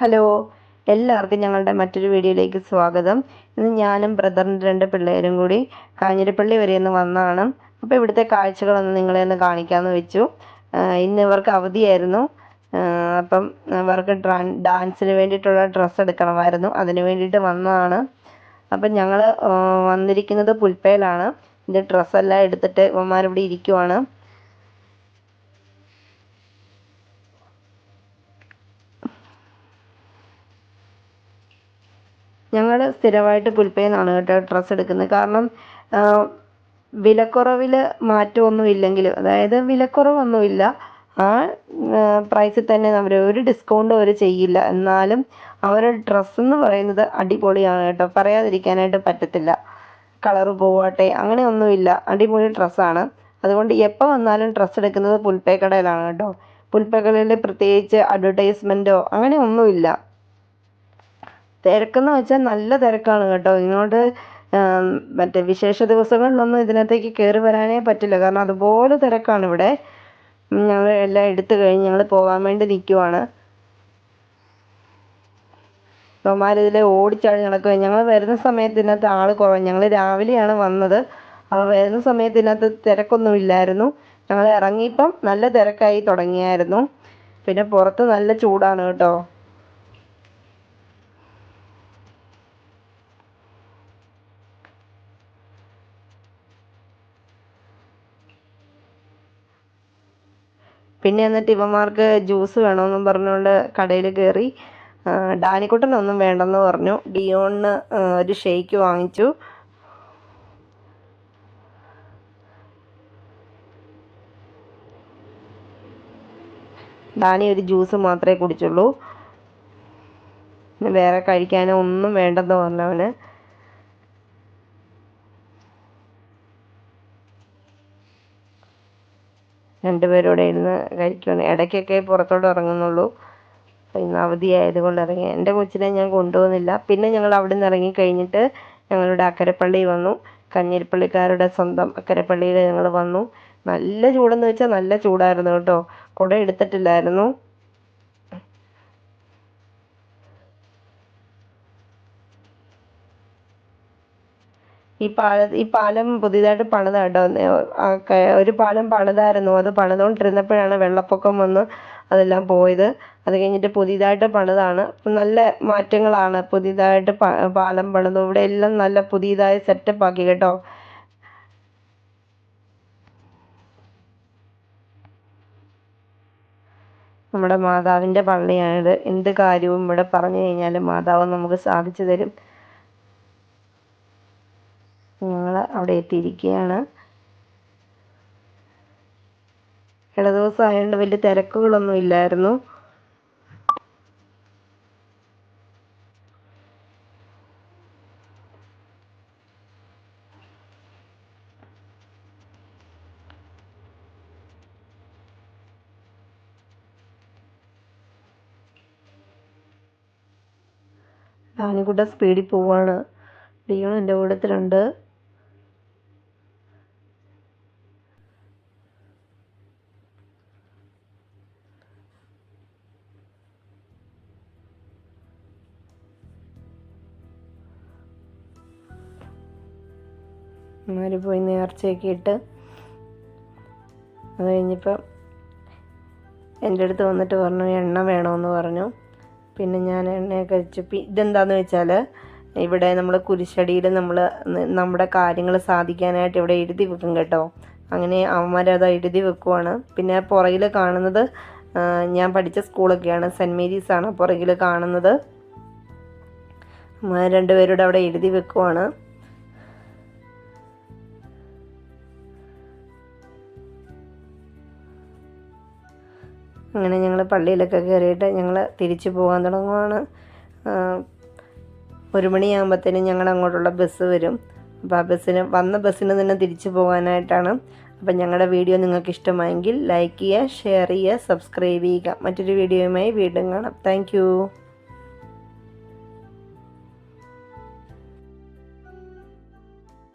Hello, എല്ലാവർക്കും ഞങ്ങളുടെ മറ്റൊരു വീഡിയോയിലേക്ക് സ്വാഗതം. ഇന്ന് ഞാനും ബ്രദറിൻ്റെ 2 പിള്ളേരും കൂടി കാഞ്ഞിരപ്പള്ളി വരെ ഒന്ന് വന്നതാണ്. അപ്പോൾ ഇവിടുത്തെ കാഴ്ചകളൊന്ന് നിങ്ങളെ ഒന്ന് കാണിക്കാമെന്ന് വെച്ചു. ഇന്ന് ഇവർക്ക് അവധിയായിരുന്നു. അപ്പം ഇവർക്ക് ഡാൻസിന് വേണ്ടിയിട്ടുള്ള ഡ്രസ്സ് എടുക്കണമായിരുന്നു. അതിന് വേണ്ടിയിട്ട് വന്നതാണ്. അപ്പം ഞങ്ങൾ വന്നിരിക്കുന്നത് പുൽപ്പയിലാണ്. ഇതിൻ്റെ ഡ്രസ്സെല്ലാം എടുത്തിട്ട് ഇവന്മാരിവിടെ ഇരിക്കുവാണ്. ഞങ്ങൾ സ്ഥിരമായിട്ട് പുൽപ്പയിൽ നിന്നാണ് കേട്ടോ ഡ്രസ്സ് എടുക്കുന്നത്. കാരണം വിലക്കുറവിൽ മാറ്റമൊന്നും ഇല്ലെങ്കിലും, അതായത് വിലക്കുറവൊന്നുമില്ല, ആ പ്രൈസിൽ തന്നെ ഒരു ഡിസ്കൗണ്ടും അവർ ചെയ്യില്ല. എന്നാലും അവരുടെ ഡ്രസ്സ് എന്ന് പറയുന്നത് അടിപൊളിയാണ് കേട്ടോ, പറയാതിരിക്കാനായിട്ട് പറ്റത്തില്ല. കളറ് പോവട്ടെ അങ്ങനെയൊന്നുമില്ല, അടിപൊളി ഡ്രസ്സാണ്. അതുകൊണ്ട് എപ്പോൾ വന്നാലും ഡ്രസ്സ് എടുക്കുന്നത് പുൽപ്പേ കടയിലാണ് കേട്ടോ. പുൽപ്പേ കടയിൽ പ്രത്യേകിച്ച് അഡ്വർടൈസ്മെൻറ്റോ അങ്ങനെ ഒന്നുമില്ല. തിരക്കെന്ന് വെച്ചാൽ നല്ല തിരക്കാണ് കേട്ടോ. ഇങ്ങോട്ട് മറ്റേ വിശേഷ ദിവസങ്ങളിലൊന്നും ഇതിനകത്തേക്ക് കയറി വരാനേ പറ്റില്ല, കാരണം അതുപോലെ തിരക്കാണ് ഇവിടെ. ഞങ്ങൾ എല്ലാം എടുത്തു കഴിഞ്ഞ് ഞങ്ങൾ പോകാൻ വേണ്ടി നിൽക്കുവാണ്. ഇവന്മാരിതിൽ ഓടിച്ചാടി നടക്കുക. ഞങ്ങൾ വരുന്ന സമയത്ത് ഇതിനകത്ത് ആൾ കുറവ്. ഞങ്ങൾ രാവിലെയാണ് വന്നത്. അപ്പോൾ വരുന്ന സമയത്ത് ഇതിനകത്ത് തിരക്കൊന്നും ഇല്ലായിരുന്നു. ഞങ്ങൾ ഇറങ്ങിയപ്പം നല്ല തിരക്കായി തുടങ്ങിയായിരുന്നു. പിന്നെ പുറത്ത് നല്ല ചൂടാണ് കേട്ടോ. പിന്നെ എന്നിട്ട് ഇവന്മാർക്ക് ജ്യൂസ് വേണമെന്നും പറഞ്ഞുകൊണ്ട് കടയിൽ കയറി. ഡാനിക്കുട്ടനൊന്നും വേണ്ടെന്ന് പറഞ്ഞു. ഡിയോണിന് ഒരു ഷേക്ക് വാങ്ങിച്ചു. ഡാനി ഒരു ജ്യൂസ് മാത്രമേ കുടിച്ചുള്ളൂ. വേറെ കഴിക്കാനോ ഒന്നും വേണ്ടെന്ന് പറഞ്ഞു അവന്. രണ്ടുപേരോടെ ഇരുന്ന് കഴിക്കുകയാണ്. ഇടയ്ക്കൊക്കെ പുറത്തോട്ട് ഇറങ്ങുന്നുള്ളൂ. ഇന്ന് അവധിയായതുകൊണ്ട് ഇറങ്ങി. എൻ്റെ കൊച്ചിനെ ഞാൻ കൊണ്ടുപോകുന്നില്ല. പിന്നെ ഞങ്ങൾ അവിടെ നിന്ന് ഇറങ്ങിക്കഴിഞ്ഞിട്ട് ഞങ്ങളുടെ അക്കരപ്പള്ളി വന്നു. കഞ്ഞിരപ്പള്ളിക്കാരുടെ സ്വന്തം അക്കരപ്പള്ളിയിൽ ഞങ്ങൾ വന്നു. നല്ല ചൂടെന്ന് വെച്ചാൽ നല്ല ചൂടായിരുന്നു കേട്ടോ. കുട എടുത്തിട്ടില്ലായിരുന്നു. ഈ പാലം പുതിയതായിട്ട് പണിതാ കേട്ടോ. ഒരു പാലം പണിതായിരുന്നു. അത് പണിതുകൊണ്ടിരുന്നപ്പോഴാണ് വെള്ളപ്പൊക്കം വന്ന് അതെല്ലാം പോയത്. അത് കഴിഞ്ഞിട്ട് പുതിയതായിട്ട് പണിതാണ്. നല്ല മാറ്റങ്ങളാണ്. പുതിയതായിട്ട് പാലം പണിതു. ഇവിടെ എല്ലാം നല്ല പുതിയതായി സെറ്റപ്പ് ആക്കി കേട്ടോ. നമ്മുടെ മാതാവിൻ്റെ പള്ളിയാണിത്. എന്ത് കാര്യവും ഇവിടെ പറഞ്ഞു കഴിഞ്ഞാൽ മാതാവ് നമുക്ക് സാധിച്ചു തരും. ഞങ്ങൾ അവിടെ എത്തിയിരിക്കുകയാണ്. ഇടദിവസം ആയതുകൊണ്ട് വലിയ തിരക്കുകളൊന്നും ഇല്ലായിരുന്നു. ഡാനിക്കുട്ടൻ സ്പീഡിൽ പോവാണ്. ഡിയോൺ എൻ്റെ കൂട്ടത്തിലുണ്ട്. അവര് പോയി നേർച്ചയൊക്കെ ഇട്ട് അത് കഴിഞ്ഞപ്പോൾ എൻ്റെ അടുത്ത് വന്നിട്ട് പറഞ്ഞു എണ്ണ വേണമെന്ന് പറഞ്ഞു. പിന്നെ ഞാൻ എണ്ണയൊക്കെ വെച്ചു. ഇതെന്താണെന്ന് വെച്ചാൽ ഇവിടെ നമ്മൾ കുരിശടിയിൽ നമ്മുടെ കാര്യങ്ങൾ സാധിക്കാനായിട്ട് ഇവിടെ എഴുതി വെക്കും കേട്ടോ. അങ്ങനെ അവന്മാരത് എഴുതി വെക്കുവാണ്. പിന്നെ പുറകിൽ കാണുന്നത് ഞാൻ പഠിച്ച സ്കൂളൊക്കെയാണ്, സെൻറ്റ് മേരീസാണ് പുറകിൽ കാണുന്നത്. രണ്ടുപേരുടെ അവിടെ എഴുതി വെക്കുവാണ്. അങ്ങനെ ഞങ്ങൾ പള്ളിയിലൊക്കെ കയറിയിട്ട് ഞങ്ങൾ തിരിച്ചു പോകാൻ തുടങ്ങുവാണ്. 1 മണിയാകുമ്പോഴത്തേനും ഞങ്ങൾ അങ്ങോട്ടുള്ള ബസ് വരും. അപ്പോൾ ആ വന്ന ബസ്സിന് തന്നെ തിരിച്ചു പോകാനായിട്ടാണ്. അപ്പം ഞങ്ങളുടെ വീഡിയോ നിങ്ങൾക്ക് ഇഷ്ടമായെങ്കിൽ ലൈക്ക് ചെയ്യുക, ഷെയർ ചെയ്യുക, സബ്സ്ക്രൈബ് ചെയ്യുക. മറ്റൊരു വീഡിയോയുമായി വീണ്ടും കാണാം. താങ്ക്